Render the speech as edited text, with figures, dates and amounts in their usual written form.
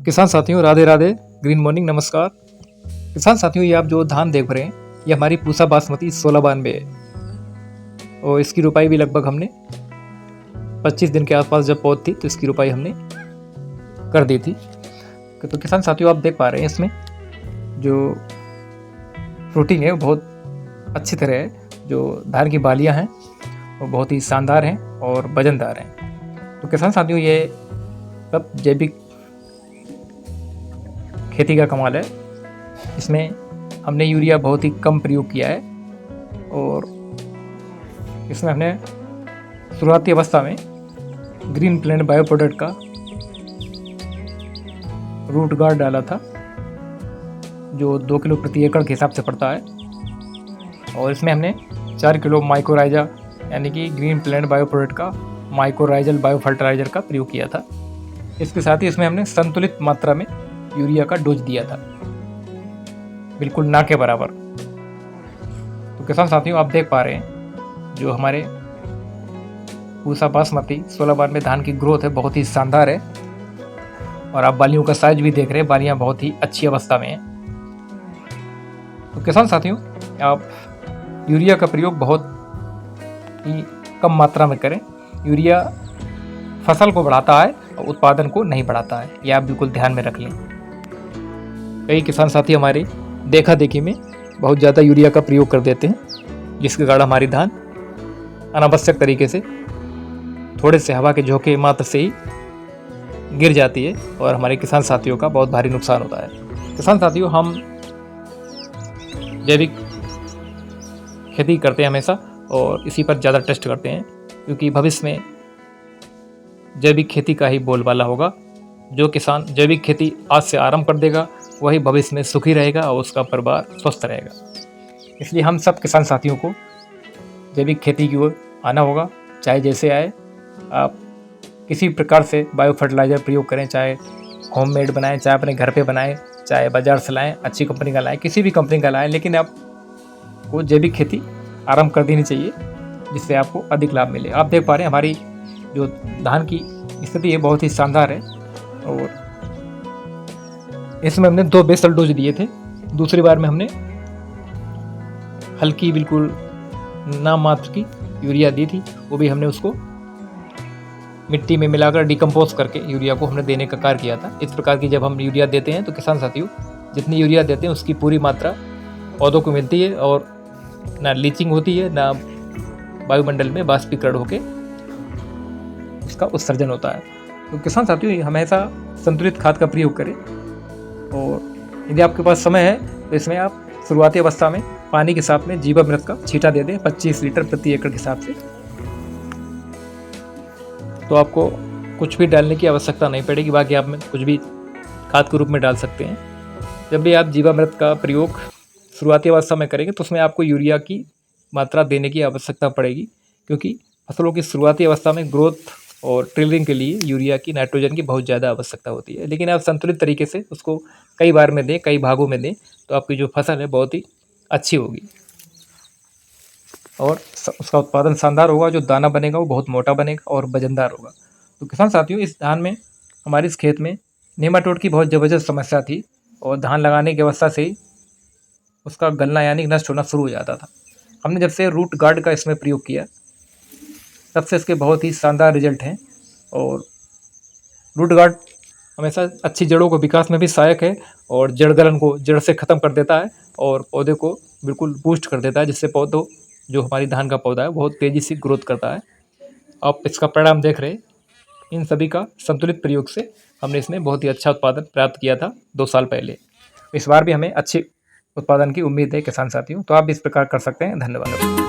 किसान साथियों Radhe Radhe, green morning, नमस्कार। किसान साथियों ये आप जो धान देख रहे हैं ये हमारी पूसा बासमती 1692 है और इसकी रुपाई भी लगभग हमने 25 दिन के आसपास जब पौध थी तो इसकी रुपाई हमने कर दी थी। तो किसान साथियों आप देख पा रहे हैं इसमें जो फ्रूटिंग है वो बहुत अच्छी तरह है। जो धान की बालियां हैं वो बहुत ही शानदार हैं और वजनदार हैं। तो किसान साथियों ये सब जैविक खेती का कमाल है। इसमें हमने यूरिया बहुत ही कम प्रयोग किया है और इसमें हमने शुरुआती अवस्था में ग्रीन प्लेनेट बायो प्रोडक्ट का रूट गार्ड डाला था जो 2 किलो प्रति एकड़ के हिसाब से पड़ता है और इसमें हमने 4 किलो माइक्रोराइजा यानी कि ग्रीन प्लेनेट बायो प्रोडक्ट का माइक्रोराइजल बायो फर्टिलाइजर का प्रयोग किया था। इसके साथ ही इसमें हमने संतुलित मात्रा में यूरिया का डोज दिया था, बिल्कुल ना के बराबर। तो किसान साथियों आप देख पा रहे हैं जो हमारे पूसा बासमती 1692 धान की ग्रोथ है बहुत ही शानदार है और आप बालियों का साइज भी देख रहे हैं, बालियां बहुत ही अच्छी अवस्था में हैं। तो किसान साथियों आप यूरिया का प्रयोग बहुत ही कम मात्रा में करें। यूरिया फसल को बढ़ाता है और उत्पादन को नहीं बढ़ाता है, यह आप बिल्कुल ध्यान में रख लें। कई किसान साथी हमारे देखा देखी में बहुत ज़्यादा यूरिया का प्रयोग कर देते हैं जिसके कारण हमारी धान अनावश्यक तरीके से थोड़े से हवा के झोंके मात्र से ही गिर जाती है और हमारे किसान साथियों का बहुत भारी नुकसान होता है। किसान साथियों हम जैविक खेती करते हैं हमेशा और इसी पर ज़्यादा टेस्ट करते हैं क्योंकि भविष्य में जैविक खेती का ही बोलबाला होगा। जो किसान जैविक खेती आज से आरंभ कर देगा वही भविष्य में सुखी रहेगा और उसका परिवार स्वस्थ रहेगा। इसलिए हम सब किसान साथियों को जैविक खेती की ओर आना होगा, चाहे जैसे आए। आप किसी प्रकार से बायो फर्टिलाइज़र प्रयोग करें, चाहे होममेड बनाएं, चाहे अपने घर पे बनाएं, चाहे बाज़ार से लाएं, अच्छी कंपनी का लाएं, किसी भी कंपनी का लाएं, लेकिन आपको जैविक खेती आरंभ कर देनी चाहिए जिससे आपको अधिक लाभ मिले। आप देख पा रहे हैं हमारी जो धान की स्थिति है बहुत ही शानदार है और इसमें हमने 2 बेसल डोज दिए थे। दूसरी बार में हमने हल्की बिल्कुल नाम मात्र की यूरिया दी थी, वो भी हमने उसको मिट्टी में मिलाकर डिकम्पोज करके यूरिया को हमने देने का कार्य किया था। इस प्रकार की जब हम यूरिया देते हैं तो किसान साथियों जितनी यूरिया देते हैं उसकी पूरी मात्रा पौधों को मिलती है और ना लीचिंग होती है ना वायुमंडल में बाष्पीकरण होकर उसका उत्सर्जन होता है। तो किसान साथियों हमेशा संतुलित खाद का प्रयोग करें और यदि आपके पास समय है तो इसमें आप शुरुआती अवस्था में पानी के साथ में जीवामृत का छींटा दे दें 25 लीटर प्रति एकड़ के हिसाब से। तो आपको कुछ भी डालने की आवश्यकता नहीं पड़ेगी, बाकी आप में कुछ भी खाद के रूप में डाल सकते हैं। जब भी आप जीवामृत का प्रयोग शुरुआती अवस्था में करेंगे तो उसमें आपको यूरिया की मात्रा देने की आवश्यकता पड़ेगी क्योंकि फसलों की शुरुआती अवस्था में ग्रोथ और ट्रिलिंग के लिए यूरिया की नाइट्रोजन की बहुत ज़्यादा आवश्यकता होती है। लेकिन आप संतुलित तरीके से उसको कई बार में दें, कई भागों में दें तो आपकी जो फसल है बहुत ही अच्छी होगी और उसका उत्पादन शानदार होगा। जो दाना बनेगा वो बहुत मोटा बनेगा और वजनदार होगा। तो किसान साथियों इस धान में हमारे इस खेत में नेमाटोड की बहुत ज़बरदस्त समस्या थी और धान लगाने की अवस्था से ही उसका गलना यानी नष्ट होना शुरू हो जाता था। हमने जब से रूट गार्ड का इसमें प्रयोग किया तब से इसके बहुत ही शानदार रिजल्ट हैं और रूट गार्ड हमेशा अच्छी जड़ों को विकास में भी सहायक है और जड़ गलन को जड़ से ख़त्म कर देता है और पौधे को बिल्कुल बूस्ट कर देता है जिससे पौधों जो हमारी धान का पौधा है बहुत तेज़ी से ग्रोथ करता है। आप इसका परिणाम देख रहे हैं। इन सभी का संतुलित प्रयोग से हमने इसमें बहुत ही अच्छा उत्पादन प्राप्त किया था 2 साल पहले। इस बार भी हमें अच्छे उत्पादन की उम्मीद है किसान साथियों। तो आप इस प्रकार कर सकते हैं। धन्यवाद।